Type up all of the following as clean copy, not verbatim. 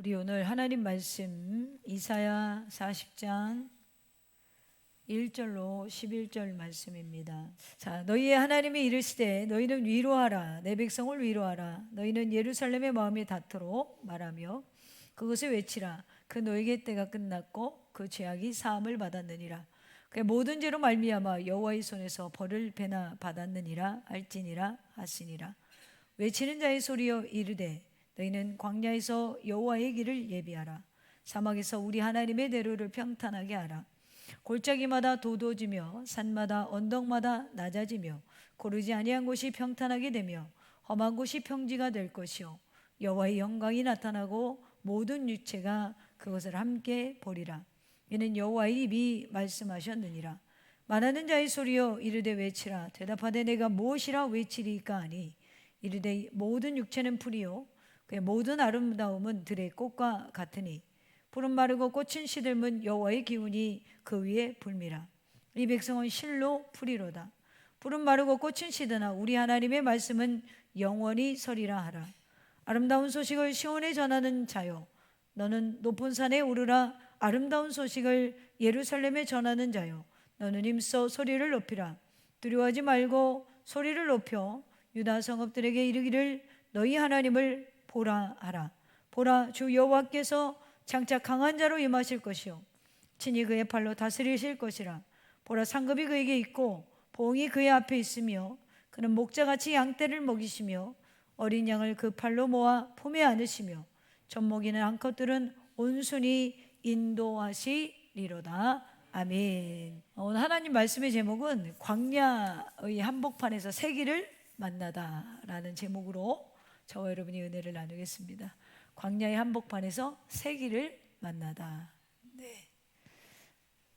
우리 오늘 하나님 말씀 이사야 40장 1절로 11절 말씀입니다. 자, 너희의 하나님이 이르시되 너희는 위로하라, 내 백성을 위로하라. 너희는 예루살렘의 마음이 닿도록 말하며 그것을 외치라. 그 너희의 때가 끝났고 그 죄악이 사함을 받았느니라. 그 모든 죄로 말미암아 여호와의 손에서 벌을 배나 받았느니라 할지니라 하시니라. 외치는 자의 소리여 이르되 너희는 광야에서 여호와의 길을 예비하라. 사막에서 우리 하나님의 대로를 평탄하게 하라. 골짜기마다 도도지며 산마다 언덕마다 낮아지며 고르지 아니한 곳이 평탄하게 되며 험한 곳이 평지가 될 것이요 여호와의 영광이 나타나고 모든 육체가 그것을 함께 보리라. 이는 여호와의 입이 말씀하셨느니라. 말하는 자의 소리여 이르되 외치라. 대답하되 내가 무엇이라 외치리까 하니 이르되 모든 육체는 풀이요 그의 모든 아름다움은 들의 꽃과 같으니 푸른 마르고 꽃은 시들면 여호와의 기운이 그 위에 불미라. 이 백성은 실로 풀이로다. 푸른 마르고 꽃은 시드나 우리 하나님의 말씀은 영원히 서리라 하라. 아름다운 소식을 시온에 전하는 자요 너는 높은 산에 오르라. 아름다운 소식을 예루살렘에 전하는 자요 너는 힘써 소리를 높이라. 두려워하지 말고 소리를 높여 유다 성읍들에게 이르기를 너희 하나님을 보라 하라. 보라, 주 여호와께서 장차 강한 자로 임하실 것이요 친히 그의 팔로 다스리실 것이라. 보라, 상급이 그에게 있고 보응이 그의 앞에 있으며 그는 목자같이 양떼를 먹이시며 어린 양을 그 팔로 모아 품에 안으시며 젖먹이는 암컷들은 온순히 인도하시리로다. 아멘. 오늘 하나님 말씀의 제목은 광야의 한복판에서 세기를 만나다라는 제목으로 저와 여러분이 은혜를 나누겠습니다. 광야의 한복판에서 세기를 만나다.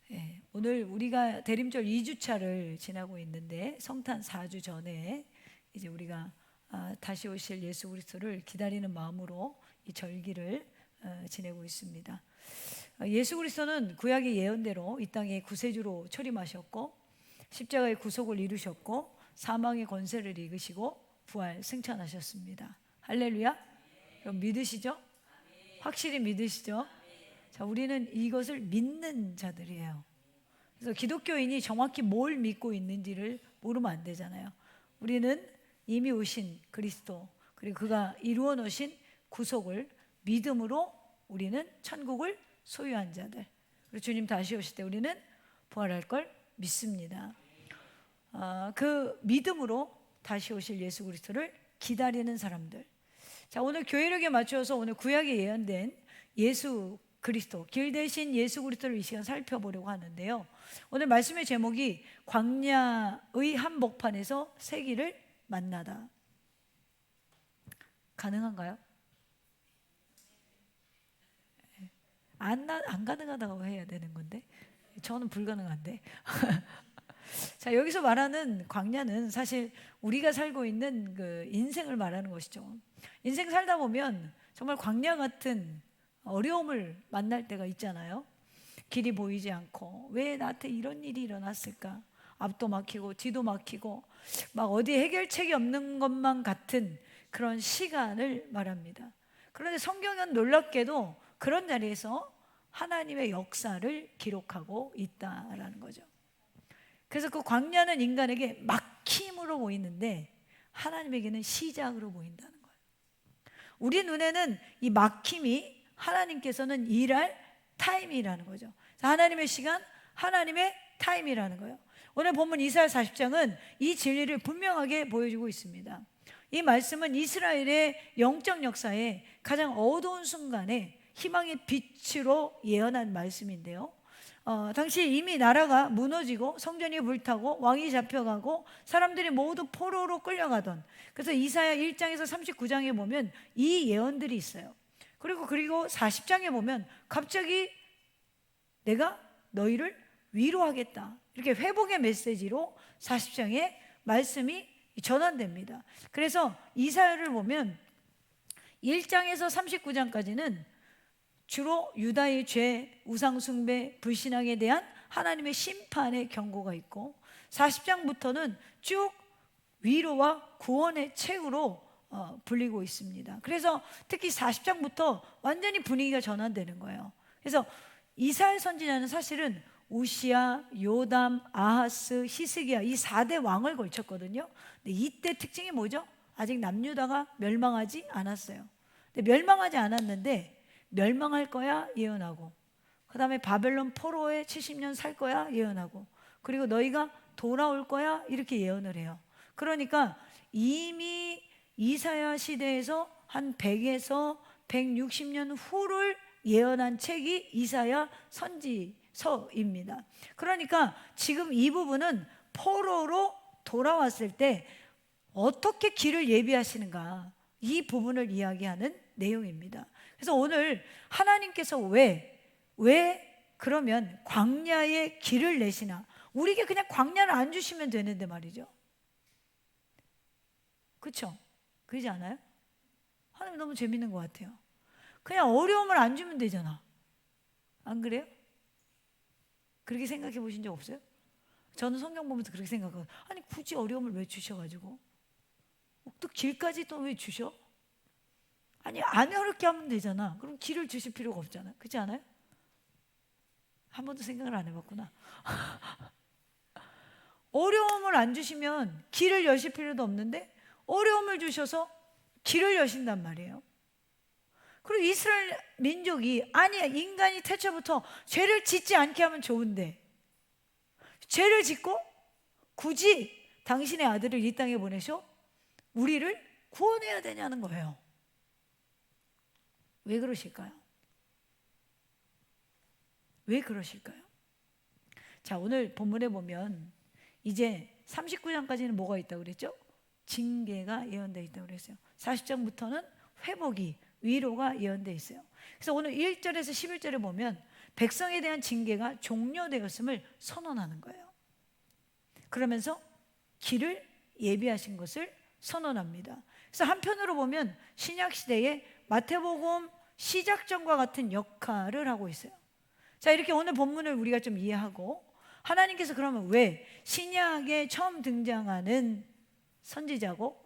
네. 오늘 우리가 대림절 2주차를 지나고 있는데 성탄 4주 전에 이제 우리가 다시 오실 예수 그리스도를 기다리는 마음으로 이 절기를 지내고 있습니다. 예수 그리스도는 구약의 예언대로 이 땅에 구세주로 초림하셨고 십자가의 구속을 이루셨고 사망의 권세를 이기시고 부활 승천하셨습니다. 할렐루야. 여러분 믿으시죠? 확실히 믿으시죠? 자, 우리는 이것을 믿는 자들이에요. 그래서 기독교인이 정확히 뭘 믿고 있는지를 모르면 안 되잖아요. 우리는 이미 오신 그리스도 그리고 그가 이루어 놓으신 구속을 믿음으로 우리는 천국을 소유한 자들, 그리고 주님 다시 오실 때 우리는 부활할 걸 믿습니다. 그 믿음으로 다시 오실 예수 그리스도를 기다리는 사람들. 자, 오늘 교회력에 맞춰서 오늘 구약에 예언된 예수 그리스도, 길 대신 예수 그리스도를 이 시간 살펴보려고 하는데요. 오늘 말씀의 제목이 광야의 한복판에서 세기를 만나다. 가능한가요? 안 가능하다고 해야 되는 건데 저는 불가능한데. 자, 여기서 말하는 광야는 사실 우리가 살고 있는 그 인생을 말하는 것이죠. 인생 살다 보면 정말 광야 같은 어려움을 만날 때가 있잖아요. 길이 보이지 않고 왜 나한테 이런 일이 일어났을까? 앞도 막히고 뒤도 막히고 막 어디 해결책이 없는 것만 같은 그런 시간을 말합니다. 그런데 성경은 놀랍게도 그런 자리에서 하나님의 역사를 기록하고 있다라는 거죠. 그래서 그 광야는 인간에게 막힘으로 보이는데 하나님에게는 시작으로 보인다는 거예요. 우리 눈에는 이 막힘이 하나님께서는 일할 타임이라는 거죠. 하나님의 시간, 하나님의 타임이라는 거예요. 오늘 본문 이사야 40장은 이 진리를 분명하게 보여주고 있습니다. 이 말씀은 이스라엘의 영적 역사에 가장 어두운 순간에 희망의 빛으로 예언한 말씀인데요. 당시 이미 나라가 무너지고 성전이 불타고 왕이 잡혀가고 사람들이 모두 포로로 끌려가던, 그래서 이사야 1장에서 39장에 보면 이 예언들이 있어요. 그리고 40장에 보면 갑자기 내가 너희를 위로하겠다, 이렇게 회복의 메시지로 40장에 말씀이 전환됩니다. 그래서 이사야를 보면 1장에서 39장까지는 주로 유다의 죄, 우상숭배, 불신앙에 대한 하나님의 심판의 경고가 있고 40장부터는 쭉 위로와 구원의 책으로 불리고 있습니다. 그래서 특히 40장부터 완전히 분위기가 전환되는 거예요. 그래서 이사야 선지자는 사실은 우시야, 요담, 아하스, 히스기야 이 4대 왕을 걸쳤거든요. 근데 이때 특징이 뭐죠? 아직 남유다가 멸망하지 않았어요. 근데 멸망하지 않았는데 멸망할 거야 예언하고, 그 다음에 바벨론 포로에 70년 살 거야 예언하고, 그리고 너희가 돌아올 거야 이렇게 예언을 해요. 그러니까 이미 이사야 시대에서 한 100에서 160년 후를 예언한 책이 이사야 선지서입니다. 그러니까 지금 이 부분은 포로로 돌아왔을 때 어떻게 길을 예비하시는가, 이 부분을 이야기하는 내용입니다. 그래서 오늘 하나님께서 왜 그러면 광야에 길을 내시나, 우리에게 그냥 광야를 안 주시면 되는데 말이죠. 그렇죠? 그러지 않아요? 하나님 너무 재밌는 것 같아요. 그냥 어려움을 안 주면 되잖아. 안 그래요? 그렇게 생각해 보신 적 없어요? 저는 성경 보면서 그렇게 생각하고, 아니 굳이 어려움을 왜 주셔가지고 또 길까지 또 왜 주셔? 아니 안 어렵게 하면 되잖아. 그럼 길을 주실 필요가 없잖아. 그렇지 않아요? 한 번도 생각을 안 해봤구나. 어려움을 안 주시면 길을 여실 필요도 없는데 어려움을 주셔서 길을 여신단 말이에요. 그리고 이스라엘 민족이, 아니 인간이 태초부터 죄를 짓지 않게 하면 좋은데 죄를 짓고 굳이 당신의 아들을 이 땅에 보내셔 우리를 구원해야 되냐는 거예요. 왜 그러실까요? 왜 그러실까요? 자, 오늘 본문에 보면 이제 39장까지는 뭐가 있다고 그랬죠? 징계가 예언되어 있다고 그랬어요. 40장부터는 회복이, 위로가 예언되어 있어요. 그래서 오늘 1절에서 11절에 보면 백성에 대한 징계가 종료되었음을 선언하는 거예요. 그러면서 길을 예비하신 것을 선언합니다. 그래서 한편으로 보면 신약시대에 마태복음 시작전과 같은 역할을 하고 있어요. 자, 이렇게 오늘 본문을 우리가 좀 이해하고, 하나님께서 그러면 왜 신약에 처음 등장하는 선지자고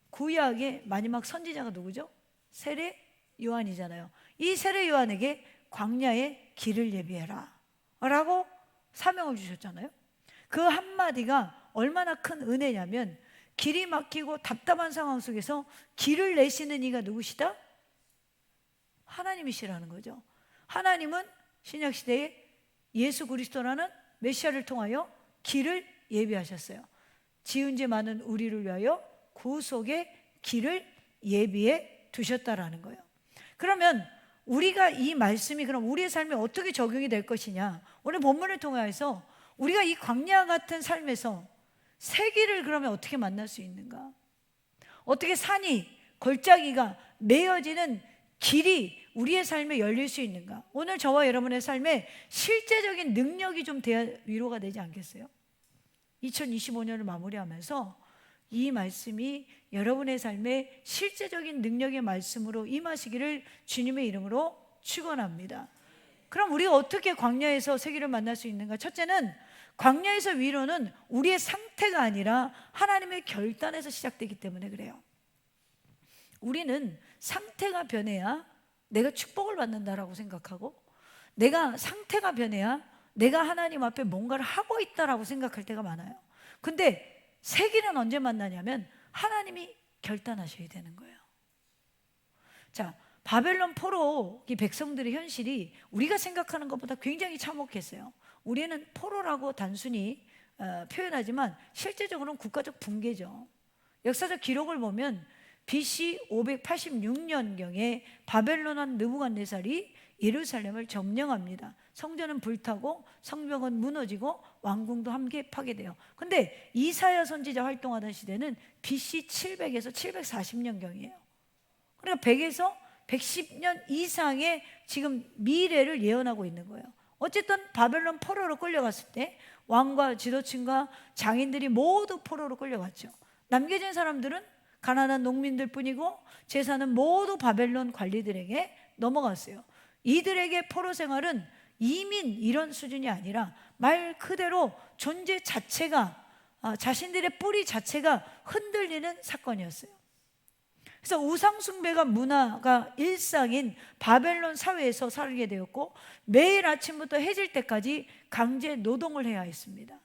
구약의 마지막 선지자가 누구죠? 세례 요한이잖아요. 이 세례 요한에게 광야의 길을 예비해라 라고 사명을 주셨잖아요. 그 한마디가 얼마나 큰 은혜냐면, 길이 막히고 답답한 상황 속에서 길을 내시는 이가 누구시다? 하나님이시라는 거죠. 하나님은 신약시대에 예수 그리스도라는 메시아를 통하여 길을 예비하셨어요. 지은 죄 많은 우리를 위하여 구속의 길을 예비해 두셨다라는 거예요. 그러면 우리가 이 말씀이 그럼 우리의 삶에 어떻게 적용이 될 것이냐, 오늘 본문을 통해서 우리가 이 광야 같은 삶에서 새 길을 그러면 어떻게 만날 수 있는가, 어떻게 산이 골짜기가 메어지는 길이 우리의 삶에 열릴 수 있는가. 오늘 저와 여러분의 삶에 실제적인 능력이 좀 돼야 위로가 되지 않겠어요? 2025년을 마무리하면서 이 말씀이 여러분의 삶에 실제적인 능력의 말씀으로 임하시기를 주님의 이름으로 축원합니다. 그럼 우리가 어떻게 광야에서 세계를 만날 수 있는가? 첫째는 광야에서 위로는 우리의 상태가 아니라 하나님의 결단에서 시작되기 때문에 그래요. 우리는 상태가 변해야 내가 축복을 받는다라고 생각하고, 내가 상태가 변해야 내가 하나님 앞에 뭔가를 하고 있다라고 생각할 때가 많아요. 근데 세기는 언제 만나냐면 하나님이 결단하셔야 되는 거예요. 자, 바벨론 포로 이 백성들의 현실이 우리가 생각하는 것보다 굉장히 참혹했어요. 우리는 포로라고 단순히 표현하지만 실제적으로는 국가적 붕괴죠. 역사적 기록을 보면 BC 586년경에 바벨론 왕 느부갓네살이 예루살렘을 점령합니다. 성전은 불타고 성벽은 무너지고 왕궁도 함께 파괴돼요. 근데 이사야 선지자 활동하던 시대는 BC 700에서 740년경이에요. 그러니까 100에서 110년 이상의 지금 미래를 예언하고 있는 거예요. 어쨌든 바벨론 포로로 끌려갔을 때 왕과 지도층과 장인들이 모두 포로로 끌려갔죠. 남겨진 사람들은 가난한 농민들 뿐이고 재산은 모두 바벨론 관리들에게 넘어갔어요. 이들에게 포로 생활은 이민 이런 수준이 아니라 말 그대로 존재 자체가, 자신들의 뿌리 자체가 흔들리는 사건이었어요. 그래서 우상숭배가 문화가 일상인 바벨론 사회에서 살게 되었고, 매일 아침부터 해질 때까지 강제 노동을 해야 했습니다.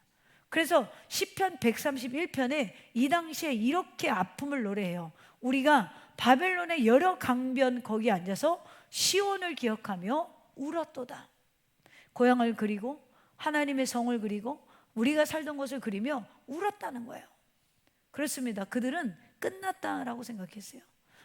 그래서 시편 131편에 이 당시에 이렇게 아픔을 노래해요. 우리가 바벨론의 여러 강변 거기에 앉아서 시온을 기억하며 울었도다. 고향을 그리고 하나님의 성을 그리고 우리가 살던 곳을 그리며 울었다는 거예요. 그렇습니다. 그들은 끝났다라고 생각했어요.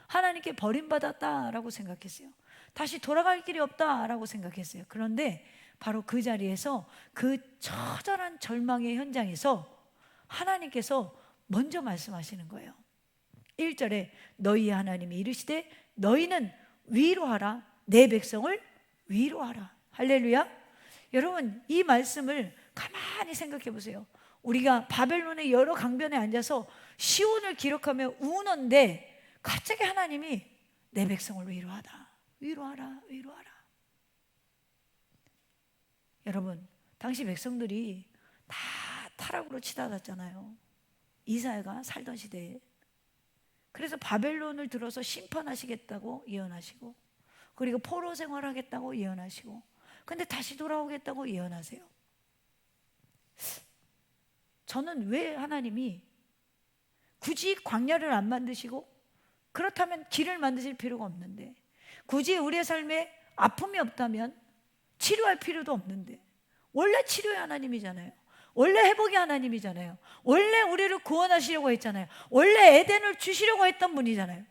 하나님께 버림받았다라고 생각했어요. 다시 돌아갈 길이 없다라고 생각했어요. 그런데 바로 그 자리에서, 그 처절한 절망의 현장에서 하나님께서 먼저 말씀하시는 거예요. 1절에 너희의 하나님이 이르시되 너희는 위로하라, 내 백성을 위로하라. 할렐루야. 여러분, 이 말씀을 가만히 생각해 보세요. 우리가 바벨론의 여러 강변에 앉아서 시온을 기록하며 우는데 갑자기 하나님이 내 백성을 위로하라, 위로하라, 위로하라. 여러분, 당시 백성들이 다 타락으로 치닫았잖아요. 이사야가 살던 시대에. 그래서 바벨론을 들어서 심판하시겠다고 예언하시고, 그리고 포로 생활하겠다고 예언하시고, 근데 다시 돌아오겠다고 예언하세요. 저는 왜 하나님이 굳이 광야를 안 만드시고, 그렇다면 길을 만드실 필요가 없는데, 굳이 우리의 삶에 아픔이 없다면 치료할 필요도 없는데, 원래 치료의 하나님이잖아요. 원래 회복의 하나님이잖아요. 원래 우리를 구원하시려고 했잖아요. 원래 에덴을 주시려고 했던 분이잖아요.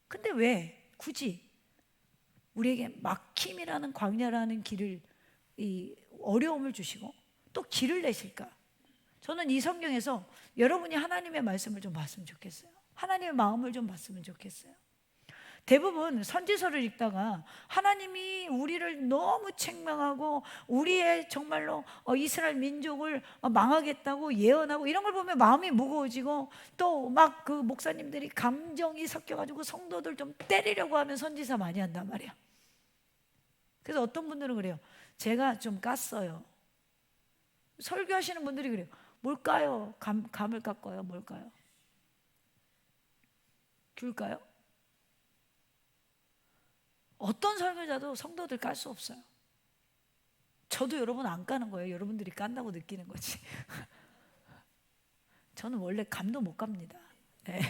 근데 왜 굳이 우리에게 막힘이라는 광야라는 길을, 이 어려움을 주시고 또 길을 내실까? 저는 이 성경에서 여러분이 하나님의 말씀을 좀 봤으면 좋겠어요. 하나님의 마음을 좀 봤으면 좋겠어요. 대부분 선지서를 읽다가 하나님이 우리를 너무 책망하고 우리의 정말로 이스라엘 민족을 망하겠다고 예언하고 이런 걸 보면 마음이 무거워지고, 또 막 그 목사님들이 감정이 섞여가지고 성도들 좀 때리려고 하면 선지서 많이 한단 말이야. 그래서 어떤 분들은 그래요. 제가 좀 깠어요. 설교하시는 분들이 그래요. 뭘까요? 감을 깎아요? 뭘까요? 귤까요? 어떤 설교자도 성도들 깔 수 없어요. 저도 여러분 안 까는 거예요. 여러분들이 깐다고 느끼는 거지. 저는 원래 감도 못 갑니다. 네.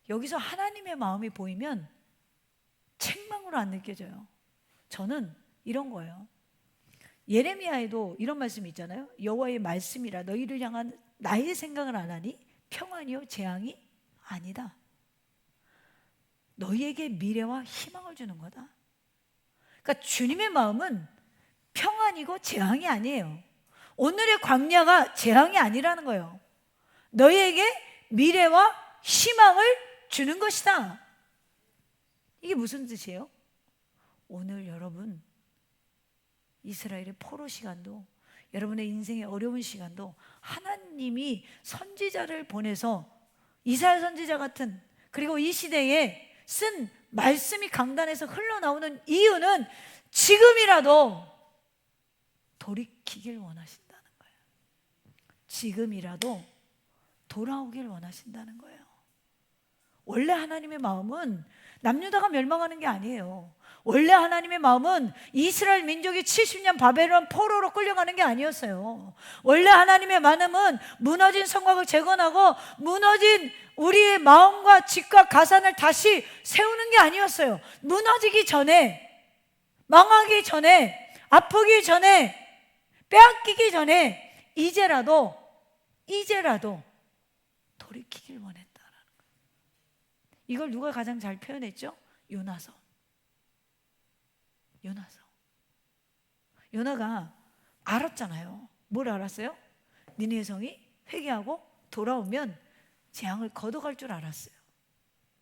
여기서 하나님의 마음이 보이면 책망으로 안 느껴져요. 저는 이런 거예요. 예레미야에도 이런 말씀이 있잖아요. 여호와의 말씀이라 너희를 향한 나의 생각을 안 하니 평안이요 재앙이 아니다. 너희에게 미래와 희망을 주는 거다. 그러니까 주님의 마음은 평안이고 재앙이 아니에요. 오늘의 광야가 재앙이 아니라는 거예요. 너희에게 미래와 희망을 주는 것이다. 이게 무슨 뜻이에요? 오늘 여러분 이스라엘의 포로 시간도, 여러분의 인생의 어려운 시간도 하나님이 선지자를 보내서, 이사야 선지자 같은, 그리고 이 시대에 쓴 말씀이 강단에서 흘러나오는 이유는 지금이라도 돌이키길 원하신다는 거예요. 지금이라도 돌아오길 원하신다는 거예요. 원래 하나님의 마음은 남유다가 멸망하는 게 아니에요. 원래 하나님의 마음은 이스라엘 민족이 70년 바벨론 포로로 끌려가는 게 아니었어요. 원래 하나님의 마음은 무너진 성곽을 재건하고 무너진 우리의 마음과 집과 가산을 다시 세우는 게 아니었어요. 무너지기 전에, 망하기 전에, 아프기 전에, 빼앗기기 전에 이제라도 돌이키길 원했다라는 거예요. 이걸 누가 가장 잘 표현했죠? 요나서. 요나가 알았잖아요. 뭘 알았어요? 니느웨 성이 회개하고 돌아오면 재앙을 걷어갈 줄 알았어요.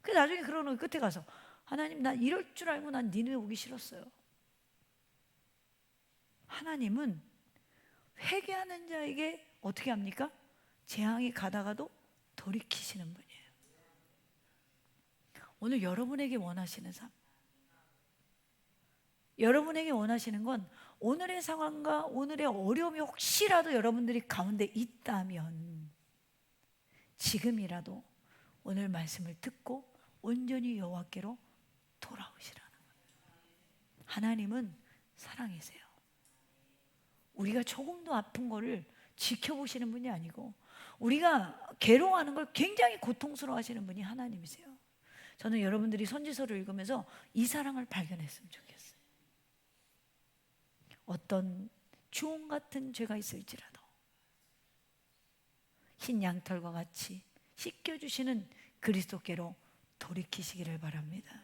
그래서 나중에 그러는 끝에 가서 하나님, 난 이럴 줄 알고 난 니느웨 오기 싫었어요. 하나님은 회개하는 자에게 어떻게 합니까? 재앙이 가다가도 돌이키시는 분이에요. 오늘 여러분에게 원하시는 삶, 여러분에게 원하시는 건 오늘의 상황과 오늘의 어려움이 혹시라도 여러분들이 가운데 있다면 지금이라도 오늘 말씀을 듣고 온전히 여호와께로 돌아오시라는 거예요. 하나님은 사랑이세요. 우리가 조금도 아픈 거를 지켜보시는 분이 아니고 우리가 괴로워하는 걸 굉장히 고통스러워하시는 분이 하나님이세요. 저는 여러분들이 선지서를 읽으면서 이 사랑을 발견했으면 좋겠어요. 어떤 주홍 같은 죄가 있을지라도 흰 양털과 같이 씻겨주시는 그리스도께로 돌이키시기를 바랍니다.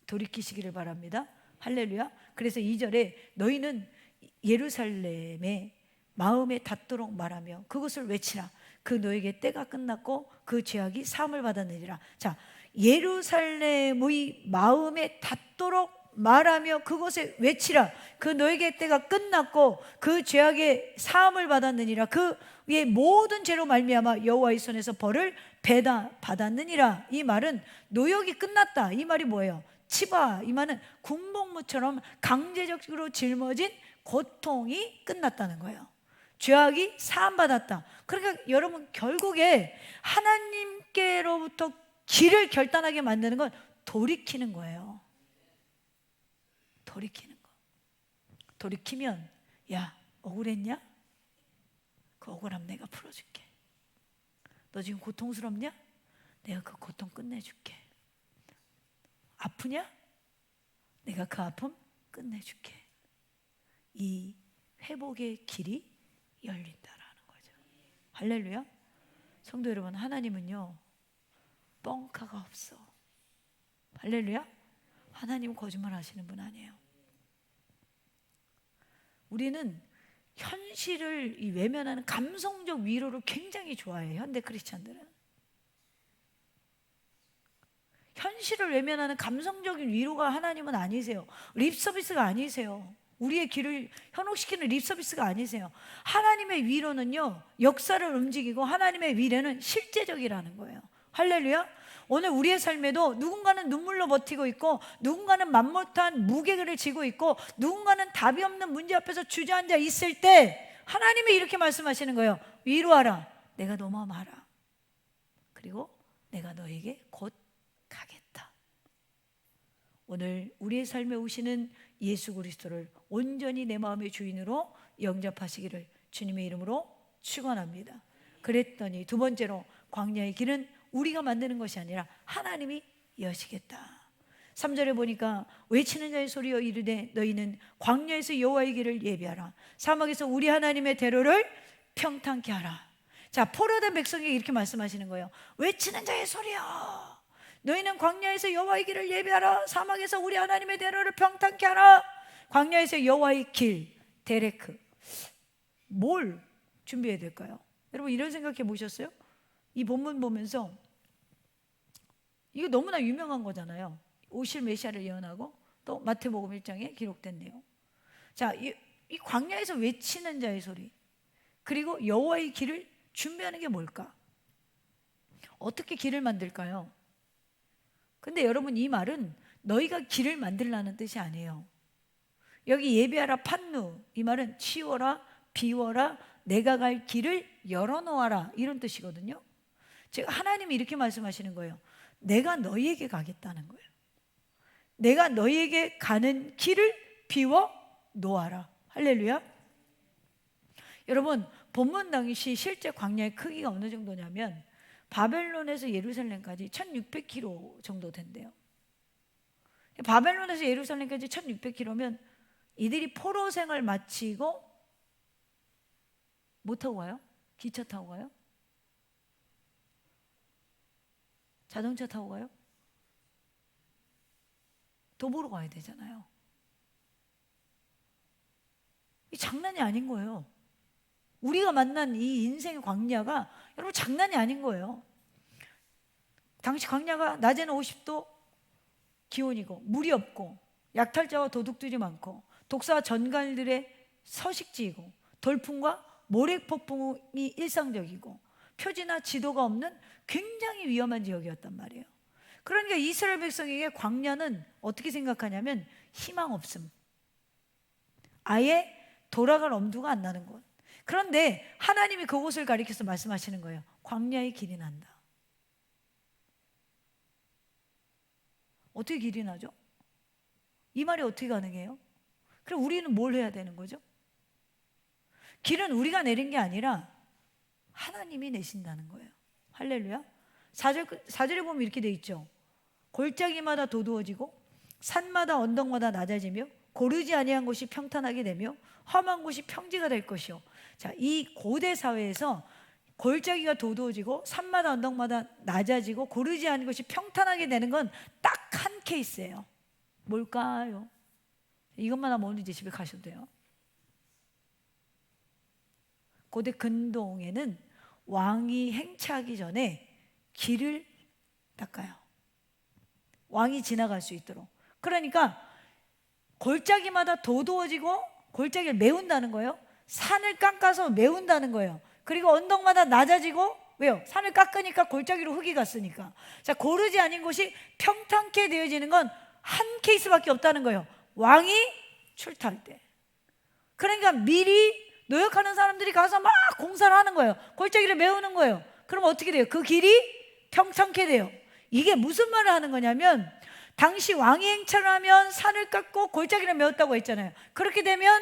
돌이키시기를 바랍니다. 할렐루야. 그래서 2절에 너희는 예루살렘의 마음에 닿도록 말하며 그것을 외치라. 그 너에게 때가 끝났고 그 죄악이 사함을 받았느니라. 자, 예루살렘의 마음에 닿도록 말하며 그것에 외치라. 그 너에게 때가 끝났고 그 죄악의 사함을 받았느니라. 그 위에 모든 죄로 말미암아 여호와의 손에서 벌을 받았느니라. 이 말은 노역이 끝났다. 이 말이 뭐예요? 치바. 이 말은 군복무처럼 강제적으로 짊어진 고통이 끝났다는 거예요. 죄악이 사함받았다. 그러니까 여러분 결국에 하나님께로부터 길을 결단하게 만드는 건 돌이키는 거예요. 돌이키는 거. 돌이키면 야 억울했냐? 그 억울함 내가 풀어줄게. 너 지금 고통스럽냐? 내가 그 고통 끝내줄게. 아프냐? 내가 그 아픔 끝내줄게. 이 회복의 길이 열린다라는 거죠. 할렐루야. 성도 여러분, 하나님은요 뻥카가 없어. 할렐루야. 하나님은 거짓말 하시는 분 아니에요. 우리는 현실을 외면하는 감성적 위로를 굉장히 좋아해요. 현대 크리스찬들은 현실을 외면하는 감성적인 위로가 하나님은 아니세요. 립서비스가 아니세요. 우리의 길을 현혹시키는 립서비스가 아니세요. 하나님의 위로는요 역사를 움직이고 하나님의 위로는 실제적이라는 거예요. 할렐루야. 오늘 우리의 삶에도 누군가는 눈물로 버티고 있고 누군가는 맘못한 무게를 지고 있고 누군가는 답이 없는 문제 앞에서 주저앉아 있을 때 하나님이 이렇게 말씀하시는 거예요. 위로하라. 내가 너 마음 알아. 그리고 내가 너에게 곧 가겠다. 오늘 우리의 삶에 오시는 예수 그리스도를 온전히 내 마음의 주인으로 영접하시기를 주님의 이름으로 축원합니다. 그랬더니 두 번째로 광야의 길은 우리가 만드는 것이 아니라 하나님이 여시겠다. 3절에 보니까 외치는 자의 소리여 이르되 너희는 광야에서 여호와의 길을 예비하라. 사막에서 우리 하나님의 대로를 평탄케 하라. 자, 포로된 백성에게 이렇게 말씀하시는 거예요. 외치는 자의 소리여 너희는 광야에서 여호와의 길을 예비하라. 사막에서 우리 하나님의 대로를 평탄케 하라. 광야에서 여호와의 길, 데레크. 뭘 준비해야 될까요? 여러분 이런 생각해 보셨어요? 이 본문 보면서 이거 너무나 유명한 거잖아요. 오실 메시아를 예언하고 또 마태복음 1장에 기록된 내용. 자, 이 광야에서 외치는 자의 소리 그리고 여호와의 길을 준비하는 게 뭘까? 어떻게 길을 만들까요? 근데 여러분 이 말은 너희가 길을 만들라는 뜻이 아니에요. 여기 예비하라 판누 이 말은 치워라 비워라 내가 갈 길을 열어놓아라 이런 뜻이거든요. 즉 하나님이 이렇게 말씀하시는 거예요. 내가 너희에게 가겠다는 거예요. 내가 너희에게 가는 길을 비워 놓아라. 할렐루야. 여러분 본문 당시 실제 광야의 크기가 어느 정도냐면 바벨론에서 예루살렘까지 1600km 정도 된대요. 바벨론에서 예루살렘까지 1600km면 이들이 포로 생활 마치고 뭐 타고 가요? 기차 타고 가요? 자동차 타고 가요? 도보로 가야 되잖아요. 이 장난이 아닌 거예요. 우리가 만난 이 인생의 광야가 여러분 장난이 아닌 거예요. 당시 광야가 낮에는 50도 기온이고 물이 없고 약탈자와 도둑들이 많고 독사와 전갈들의 서식지이고 돌풍과 모래폭풍이 일상적이고 표지나 지도가 없는 굉장히 위험한 지역이었단 말이에요. 그러니까 이스라엘 백성에게 광야는 어떻게 생각하냐면 희망 없음, 아예 돌아갈 엄두가 안 나는 곳. 그런데 하나님이 그곳을 가리켜서 말씀하시는 거예요. 광야에 길이 난다. 어떻게 길이 나죠? 이 말이 어떻게 가능해요? 그럼 우리는 뭘 해야 되는 거죠? 길은 우리가 내린 게 아니라 하나님이 내신다는 거예요. 할렐루야. 4절에 보면 이렇게 돼 있죠. 골짜기마다 도두어지고 산마다 언덕마다 낮아지며 고르지 아니한 곳이 평탄하게 되며 험한 곳이 평지가 될 것이요. 자, 이 고대 사회에서 골짜기가 도두어지고 산마다 언덕마다 낮아지고 고르지 않은 것이 평탄하게 되는 건 딱 한 케이스예요. 뭘까요? 이것만 하면 오늘 이제 집에 가셔도 돼요. 고대 근동에는 왕이 행차하기 전에 길을 닦아요. 왕이 지나갈 수 있도록. 그러니까 골짜기마다 도두어지고 골짜기를 메운다는 거예요. 산을 깎아서 메운다는 거예요. 그리고 언덕마다 낮아지고, 왜요? 산을 깎으니까 골짜기로 흙이 갔으니까. 자, 고르지 않은 곳이 평탄케 되어지는 건 한 케이스밖에 없다는 거예요. 왕이 출타할 때. 그러니까 미리 노역하는 사람들이 가서 막 공사를 하는 거예요. 골짜기를 메우는 거예요. 그럼 어떻게 돼요? 그 길이 평탄케 돼요. 이게 무슨 말을 하는 거냐면, 당시 왕이 행차를 하면 산을 깎고 골짜기를 메웠다고 했잖아요. 그렇게 되면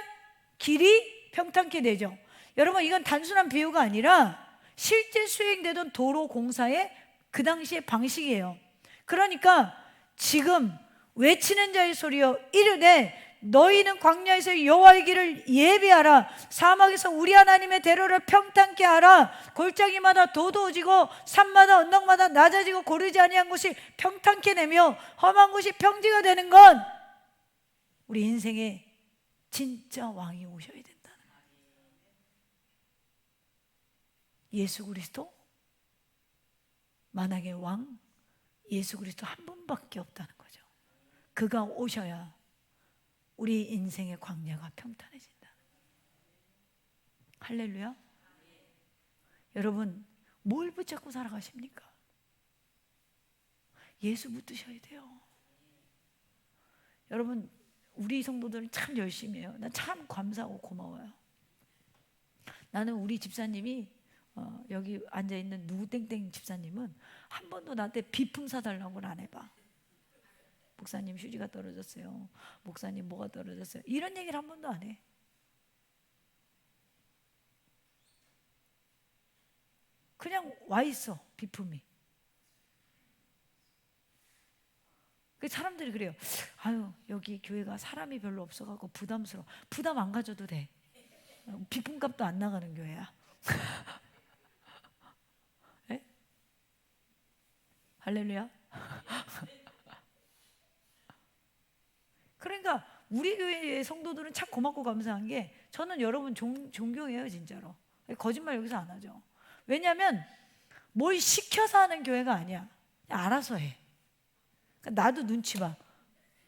길이 평탄케 되죠. 여러분, 이건 단순한 비유가 아니라 실제 수행되던 도로 공사의 그 당시의 방식이에요. 그러니까 지금 외치는 자의 소리여 이르되 너희는 광야에서 여호와의 길을 예비하라. 사막에서 우리 하나님의 대로를 평탄케 하라. 골짜기마다 도두어지고 산마다 언덕마다 낮아지고 고르지 아니한 곳이 평탄케 되며 험한 곳이 평지가 되는 건 우리 인생에 진짜 왕이 오셔야 된다는 거예요. 예수 그리스도, 만왕의 왕 예수 그리스도 한 분밖에 없다는 거죠. 그가 오셔야 우리 인생의 광야가 평탄해진다. 할렐루야. 여러분, 뭘 붙잡고 살아가십니까? 예수 붙드셔야 돼요. 여러분, 우리 성도들은 참 열심히 해요. 난 참 감사하고 고마워요. 나는 우리 집사님이 여기 앉아있는 누구 땡땡 집사님은 한 번도 나한테 비품 사달라고는 안 해봐. 목사님 휴지가 떨어졌어요. 목사님 뭐가 떨어졌어요. 이런 얘기를 한 번도 안 해. 그냥 와 있어, 비품이. 그 사람들이 그래요. 아유, 여기 교회가 사람이 별로 없어가지고 부담스러워. 부담 안 가져도 돼. 비품값도 안 나가는 교회야. 네? 할렐루야. 그러니까 우리 교회의 성도들은 참 고맙고 감사한 게, 저는 여러분 존경해요, 진짜로. 거짓말 여기서 안 하죠. 왜냐하면 뭘 시켜서 하는 교회가 아니야. 그냥 알아서 해. 그러니까 나도 눈치 봐.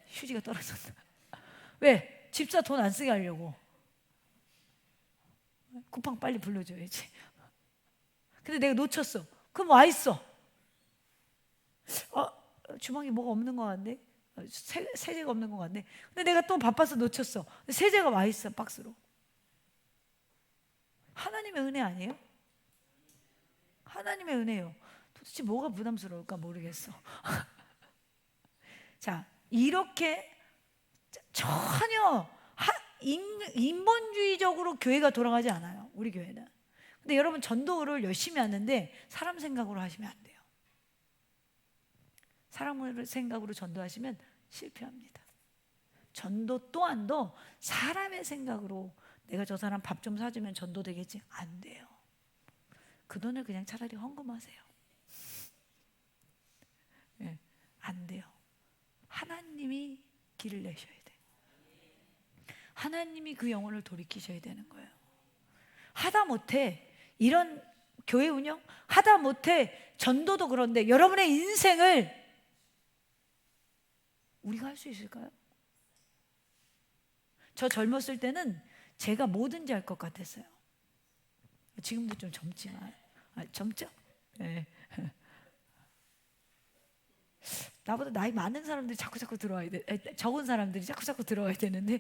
휴지가 떨어졌다. 왜? 집사 돈 안 쓰게 하려고. 쿠팡 빨리 불러줘야지. 근데 내가 놓쳤어. 그럼 와 있어. 주방에 뭐가 없는 것 같네. 세제가 없는 것 같네. 근데 내가 또 바빠서 놓쳤어. 세제가 와 있어, 박스로. 하나님의 은혜 아니에요? 하나님의 은혜예요. 도대체 뭐가 부담스러울까 모르겠어. 자, 이렇게 전혀 인본주의적으로 교회가 돌아가지 않아요, 우리 교회는. 근데 여러분, 전도를 열심히 하는데 사람 생각으로 하시면 안 돼요. 사람 생각으로 전도하시면 실패합니다. 전도 또한도 사람의 생각으로 내가 저 사람 밥 좀 사주면 전도 되겠지? 안 돼요. 그 돈을 그냥 차라리 헌금하세요. 네, 안 돼요. 하나님이 길을 내셔야 돼. 하나님이 그 영혼을 돌이키셔야 되는 거예요. 하다못해 이런 교회 운영, 하다못해 전도도 그런데 여러분의 인생을 우리가 할 수 있을까요? 저 젊었을 때는 제가 뭐든지 할 것 같았어요. 지금도 좀 젊지만. 젊죠? 네. 나보다 나이 많은 사람들이 자꾸 들어와야 돼. 적은 사람들이 자꾸 들어와야 되는데.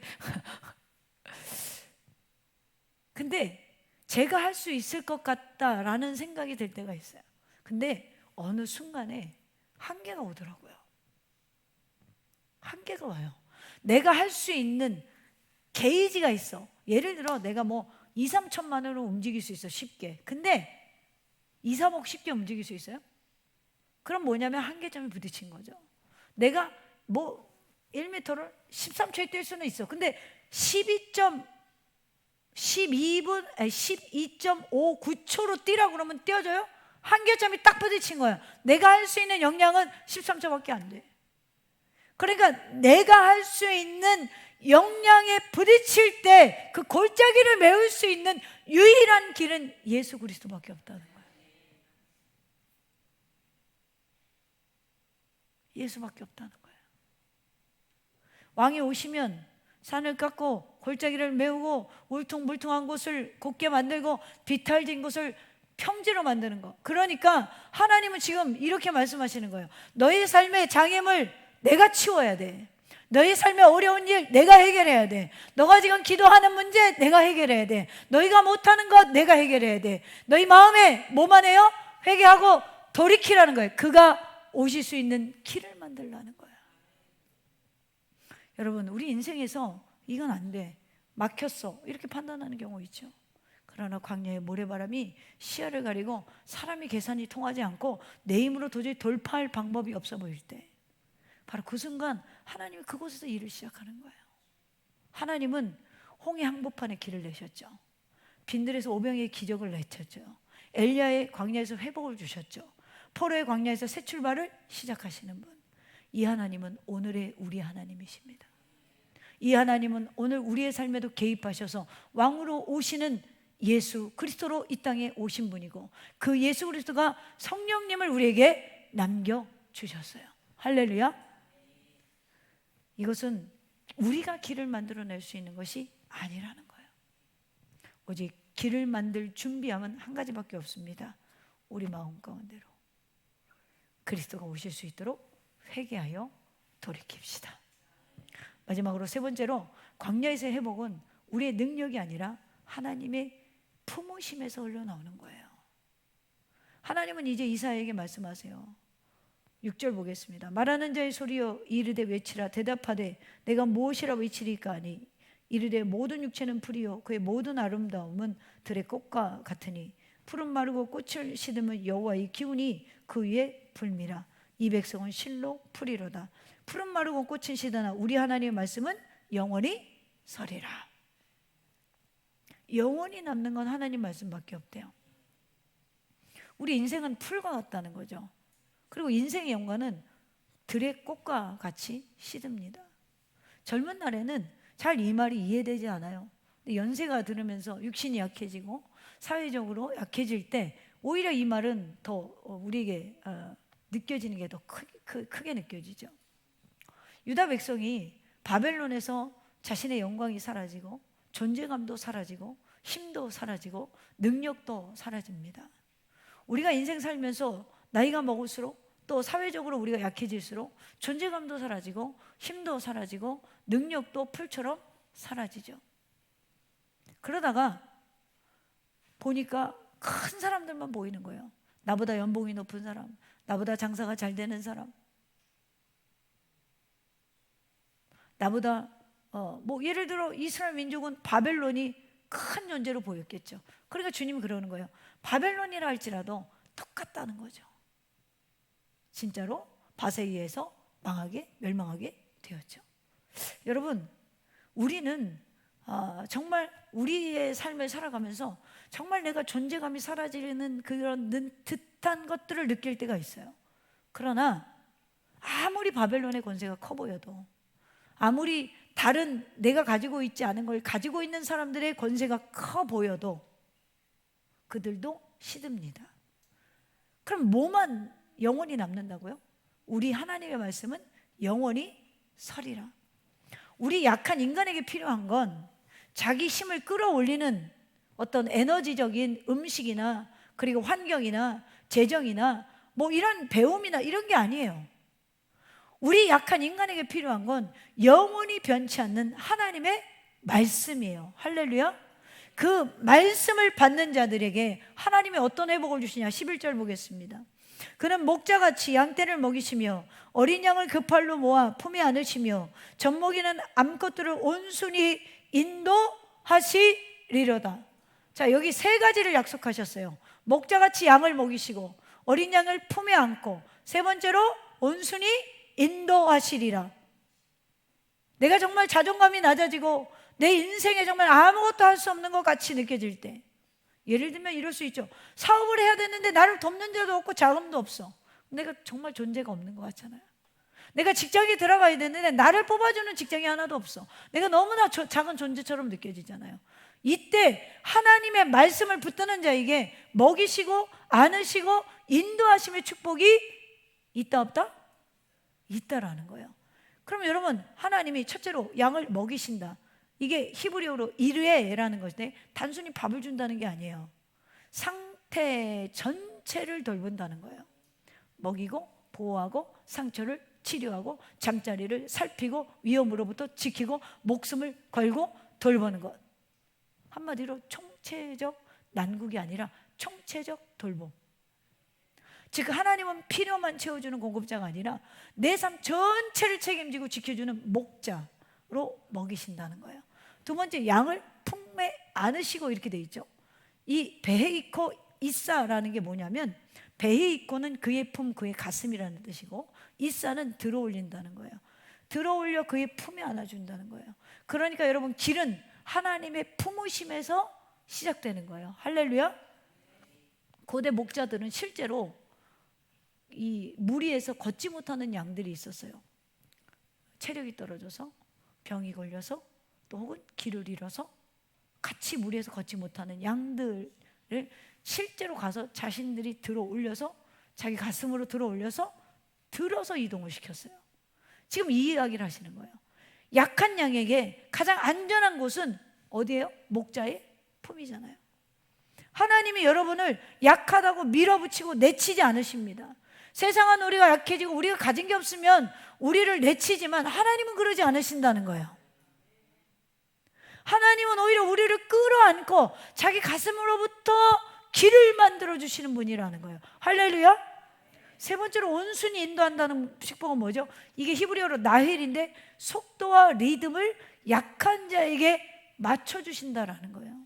근데 제가 할 수 있을 것 같다라는 생각이 들 때가 있어요. 근데 어느 순간에 한계가 오더라고요. 한계가 와요. 내가 할 수 있는 게이지가 있어. 예를 들어 내가 뭐 2, 3천만으로 움직일 수 있어, 쉽게. 근데 2, 3억 쉽게 움직일 수 있어요? 그럼 뭐냐면 한계점에 부딪힌 거죠. 내가 뭐 1m를 13초에 뛸 수는 있어. 근데 12.59초로 뛰라고 그러면 뛰어져요? 한계점이 딱 부딪힌 거야. 내가 할 수 있는 역량은 13초밖에 안 돼. 그러니까 내가 할 수 있는 역량에 부딪힐 때 그 골짜기를 메울 수 있는 유일한 길은 예수 그리스도밖에 없다는 거예요. 예수밖에 없다는 거예요. 왕이 오시면 산을 깎고 골짜기를 메우고 울퉁불퉁한 곳을 곱게 만들고 비탈진 곳을 평지로 만드는 거. 그러니까 하나님은 지금 이렇게 말씀하시는 거예요. 너의 삶의 장애물 내가 치워야 돼. 너희 삶의 어려운 일 내가 해결해야 돼. 너가 지금 기도하는 문제 내가 해결해야 돼. 너희가 못하는 것 내가 해결해야 돼. 너희 마음에 뭐만 해요? 회개하고 돌이키라는 거예요. 그가 오실 수 있는 길을 만들라는 거예요. 여러분, 우리 인생에서 이건 안 돼, 막혔어, 이렇게 판단하는 경우 있죠. 그러나 광야의 모래바람이 시야를 가리고 사람이 계산이 통하지 않고 내 힘으로 도저히 돌파할 방법이 없어 보일 때, 바로 그 순간 하나님이 그곳에서 일을 시작하는 거예요. 하나님은 홍해 항복판에 길을 내셨죠. 빈들에서 오병이의 기적을 내셨죠. 엘리야의 광야에서 회복을 주셨죠. 포로의 광야에서 새 출발을 시작하시는 분, 이 하나님은 오늘의 우리 하나님이십니다. 이 하나님은 오늘 우리의 삶에도 개입하셔서 왕으로 오시는 예수 그리스도로 이 땅에 오신 분이고, 그 예수 그리스도가 성령님을 우리에게 남겨주셨어요. 할렐루야. 이것은 우리가 길을 만들어낼 수 있는 것이 아니라는 거예요. 오직 길을 만들 준비함은 한 가지밖에 없습니다. 우리 마음 가운데로 그리스도가 오실 수 있도록 회개하여 돌이킵시다. 마지막으로 세 번째로, 광야에서의 회복은 우리의 능력이 아니라 하나님의 품으심에서 흘러나오는 거예요. 하나님은 이제 이사야에게 말씀하세요. 6절 보겠습니다. 말하는 자의 소리여 이르되 외치라. 대답하되 내가 무엇이라 외치리까 하니 이르되 모든 육체는 풀이요 그의 모든 아름다움은 들의 꽃과 같으니 푸른 마르고 꽃을 시드면 여호와의 기운이 그 위에 불미라. 이 백성은 실로 풀이로다. 푸른 마르고 꽃은 시드나 우리 하나님의 말씀은 영원히 서리라. 영원히 남는 건 하나님 말씀밖에 없대요. 우리 인생은 풀과 같다는 거죠. 그리고 인생의 영광은 들의 꽃과 같이 시듭니다. 젊은 날에는 잘 이 말이 이해되지 않아요. 근데 연세가 들으면서 육신이 약해지고 사회적으로 약해질 때 오히려 이 말은 더 우리에게 느껴지는 게 더 크게 느껴지죠. 유다 백성이 바벨론에서 자신의 영광이 사라지고 존재감도 사라지고 힘도 사라지고 능력도 사라집니다. 우리가 인생 살면서 나이가 먹을수록 또 사회적으로 우리가 약해질수록 존재감도 사라지고 힘도 사라지고 능력도 풀처럼 사라지죠. 그러다가 보니까 큰 사람들만 보이는 거예요. 나보다 연봉이 높은 사람, 나보다 장사가 잘 되는 사람, 나보다 뭐 예를 들어 이스라엘 민족은 바벨론이 큰 존재로 보였겠죠. 그러니까 주님이 그러는 거예요. 바벨론이라 할지라도 똑같다는 거죠. 진짜로 밧에 의해서 멸망하게 되었죠. 여러분, 우리는 정말 우리의 삶을 살아가면서 정말 내가 존재감이 사라지는 그런 듯한 것들을 느낄 때가 있어요. 그러나 아무리 바벨론의 권세가 커 보여도, 아무리 다른 내가 가지고 있지 않은 걸 가지고 있는 사람들의 권세가 커 보여도 그들도 시듭니다. 그럼 뭐만 영원히 남는다고요? 우리 하나님의 말씀은 영원히 서리라. 우리 약한 인간에게 필요한 건 자기 힘을 끌어올리는 어떤 에너지적인 음식이나 그리고 환경이나 재정이나 뭐 이런 배움이나 이런 게 아니에요. 우리 약한 인간에게 필요한 건 영원히 변치 않는 하나님의 말씀이에요. 할렐루야. 그 말씀을 받는 자들에게 하나님이 어떤 회복을 주시냐. 11절 보겠습니다. 그는 목자같이 양떼를 먹이시며 어린 양을 그 팔로 모아 품에 안으시며 젖먹이는 암컷들을 온순히 인도하시리로다. 자, 여기 세 가지를 약속하셨어요. 목자같이 양을 먹이시고 어린 양을 품에 안고 세 번째로 온순히 인도하시리라. 내가 정말 자존감이 낮아지고 내 인생에 정말 아무것도 할 수 없는 것 같이 느껴질 때, 예를 들면 이럴 수 있죠. 사업을 해야 되는데 나를 돕는 자도 없고 자금도 없어. 내가 정말 존재가 없는 것 같잖아요. 내가 직장에 들어가야 되는데 나를 뽑아주는 직장이 하나도 없어. 내가 너무나 작은 존재처럼 느껴지잖아요. 이때 하나님의 말씀을 붙드는 자에게 먹이시고 안으시고 인도하심의 축복이 있다 없다? 있다라는 거예요. 그럼 여러분, 하나님이 첫째로 양을 먹이신다. 이게 히브리어로 이르에라는 것인데 단순히 밥을 준다는 게 아니에요. 상태 전체를 돌본다는 거예요. 먹이고 보호하고 상처를 치료하고 잠자리를 살피고 위험으로부터 지키고 목숨을 걸고 돌보는 것. 한마디로 총체적 난국이 아니라 총체적 돌봄. 즉 하나님은 필요만 채워주는 공급자가 아니라 내 삶 전체를 책임지고 지켜주는 목자로 먹이신다는 거예요. 두 번째, 양을 품에 안으시고 이렇게 돼 있죠. 이 베헤이코 이사라는 게 뭐냐면, 베헤이코는 그의 품, 그의 가슴이라는 뜻이고 이사는 들어올린다는 거예요. 들어올려 그의 품에 안아준다는 거예요. 그러니까 여러분, 길은 하나님의 품으심에서 시작되는 거예요. 할렐루야. 고대 목자들은 실제로 이 무리에서 걷지 못하는 양들이 있었어요. 체력이 떨어져서, 병이 걸려서, 또 혹은 길을 잃어서 같이 무리에서 걷지 못하는 양들을 실제로 가서 자신들이 들어 올려서, 자기 가슴으로 들어 올려서 들어서 이동을 시켰어요. 지금 이 이야기를 하시는 거예요. 약한 양에게 가장 안전한 곳은 어디예요? 목자의 품이잖아요. 하나님이 여러분을 약하다고 밀어붙이고 내치지 않으십니다. 세상은 우리가 약해지고 우리가 가진 게 없으면 우리를 내치지만 하나님은 그러지 않으신다는 거예요. 하나님은 오히려 우리를 끌어안고 자기 가슴으로부터 길을 만들어주시는 분이라는 거예요. 할렐루야. 세 번째로 온순히 인도한다는 식복은 뭐죠? 이게 히브리어로 나헬인데 속도와 리듬을 약한 자에게 맞춰주신다라는 거예요.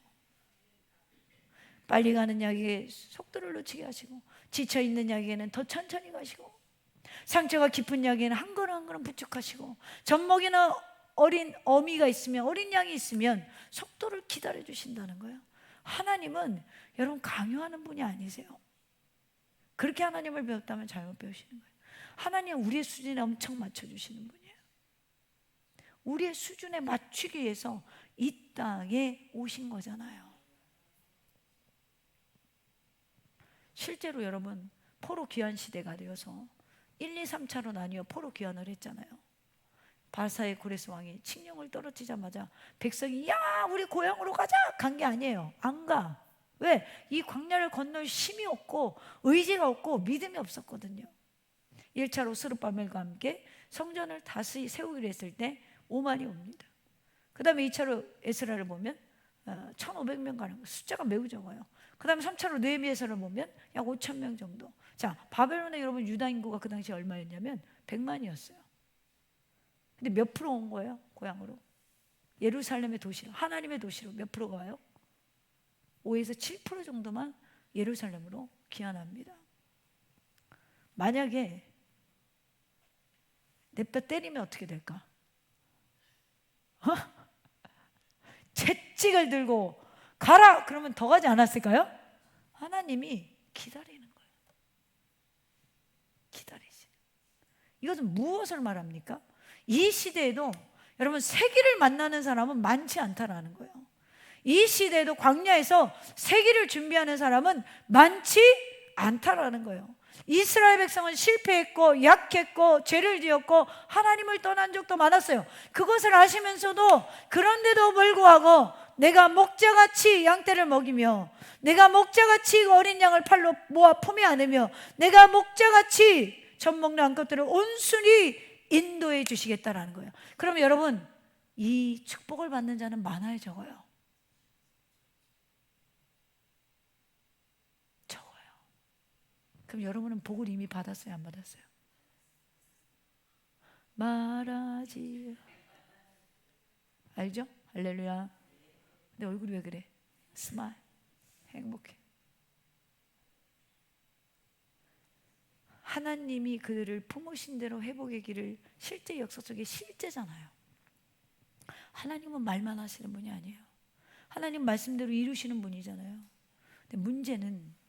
빨리 가는 양에게 속도를 놓치게 하시고, 지쳐있는 양에게는 더 천천히 가시고, 상처가 깊은 양에게는 한 걸음 한 걸음 부축하시고, 젖먹이는 어린 어미가 있으면, 어린 양이 있으면 속도를 기다려 주신다는 거예요. 하나님은 여러분 강요하는 분이 아니세요. 그렇게 하나님을 배웠다면 잘못 배우시는 거예요. 하나님은 우리의 수준에 엄청 맞춰주시는 분이에요. 우리의 수준에 맞추기 위해서 이 땅에 오신 거잖아요. 실제로 여러분, 포로 귀환 시대가 되어서 1, 2, 3차로 나뉘어 포로 귀환을 했잖아요. 바사의 고레스 왕이 칙령을 떨어뜨리자마자 백성이 야 우리 고향으로 가자 간 게 아니에요. 안 가. 왜? 이 광야를 건널 힘이 없고 의지가 없고 믿음이 없었거든요. 1차로 스룹바벨과 함께 성전을 다시 세우기로 했을 때 5만이 옵니다. 그 다음에 2차로 에스라를 보면 1,500명 가는 거, 숫자가 매우 적어요. 그 다음에 3차로 느헤미야서를 보면 약 5,000명 정도. 자, 바벨론에 여러분 유다 인구가 그 당시 얼마였냐면 100만이었어요. 근데 몇 프로 온 거예요? 고향으로. 예루살렘의 도시로, 하나님의 도시로 몇 프로가 와요? 5에서 7% 정도만 예루살렘으로 귀환합니다. 만약에 내 뼈 때리면 어떻게 될까? 채찍을 들고 가라! 그러면 더 가지 않았을까요? 하나님이 기다리는 거예요. 기다리시는. 이것은 무엇을 말합니까? 이 시대에도 여러분 세기를 만나는 사람은 많지 않다라는 거예요. 이 시대에도 광야에서 세기를 준비하는 사람은 많지 않다라는 거예요. 이스라엘 백성은 실패했고 약했고 죄를 지었고 하나님을 떠난 적도 많았어요. 그것을 아시면서도 그런데도 불구하고 내가 목자같이 양떼를 먹이며 내가 목자같이 어린 양을 팔로 모아 품에 안으며 내가 목자같이 젖먹는 암컷들을 온순히 인도해 주시겠다라는 거예요. 그럼 여러분, 이 축복을 받는 자는 많아요, 적어요? 그럼 여러분은 복을 이미 받았어요, 안 받았어요? 말하지. 알죠? 할렐루야. 내 얼굴이 왜 그래? 스마일. 행복해. 하나님이 그들을 품으신 대로 회복의 길을 실제 역사 속에 실제잖아요. 하나님은 말만 하시는 분이 아니에요. 하나님 말씀대로 이루시는 분이잖아요. 근데 문제는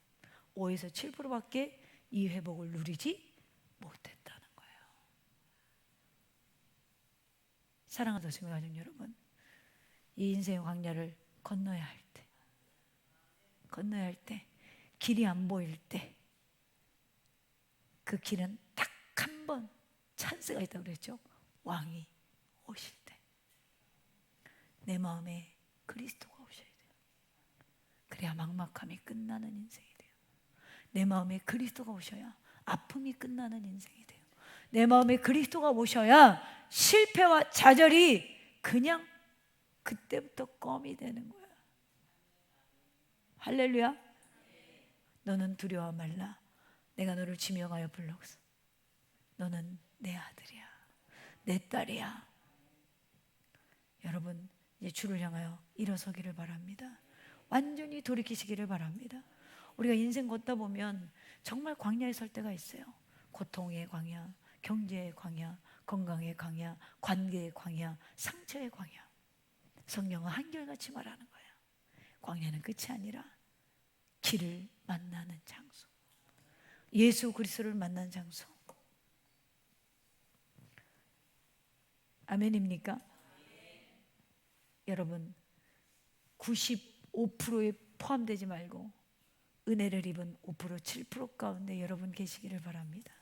5에서 7%밖에 이 회복을 누리지 못했다는 거예요. 사랑하는 성도 가족 여러분, 이 인생의 광야를 건너야 할 때, 길이 안 보일 때, 그 길은 딱 한 번 찬스가 있다고 그랬죠. 왕이 오실 때 내 마음에 그리스도가 오셔야 돼요. 그래야 막막함이 끝나는 인생이 돼요. 내 마음에 그리스도가 오셔야 아픔이 끝나는 인생이 돼요. 내 마음에 그리스도가 오셔야 실패와 좌절이 그냥 그때부터 껌이 되는 거야. 할렐루야. 너는 두려워 말라. 내가 너를 지명하여 불렀어. 너는 내 아들이야, 내 딸이야. 여러분, 이제 주를 향하여 일어서기를 바랍니다. 완전히 돌이키시기를 바랍니다. 우리가 인생 걷다 보면 정말 광야에 설 때가 있어요. 고통의 광야, 경제의 광야, 건강의 광야, 관계의 광야, 상처의 광야. 성경은 한결같이 말하는 거예요. 광야는 끝이 아니라 길을 만나는 장소, 예수 그리스도를 만난 장소. 아멘입니까? 여러분, 95%에 포함되지 말고 은혜를 입은 5%, 7% 가운데 여러분 계시기를 바랍니다.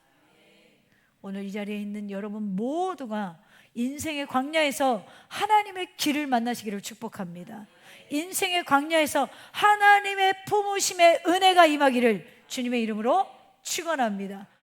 오늘 이 자리에 있는 여러분 모두가 인생의 광야에서 하나님의 길을 만나시기를 축복합니다. 인생의 광야에서 하나님의 품으심의 은혜가 임하기를 주님의 이름으로 축원합니다.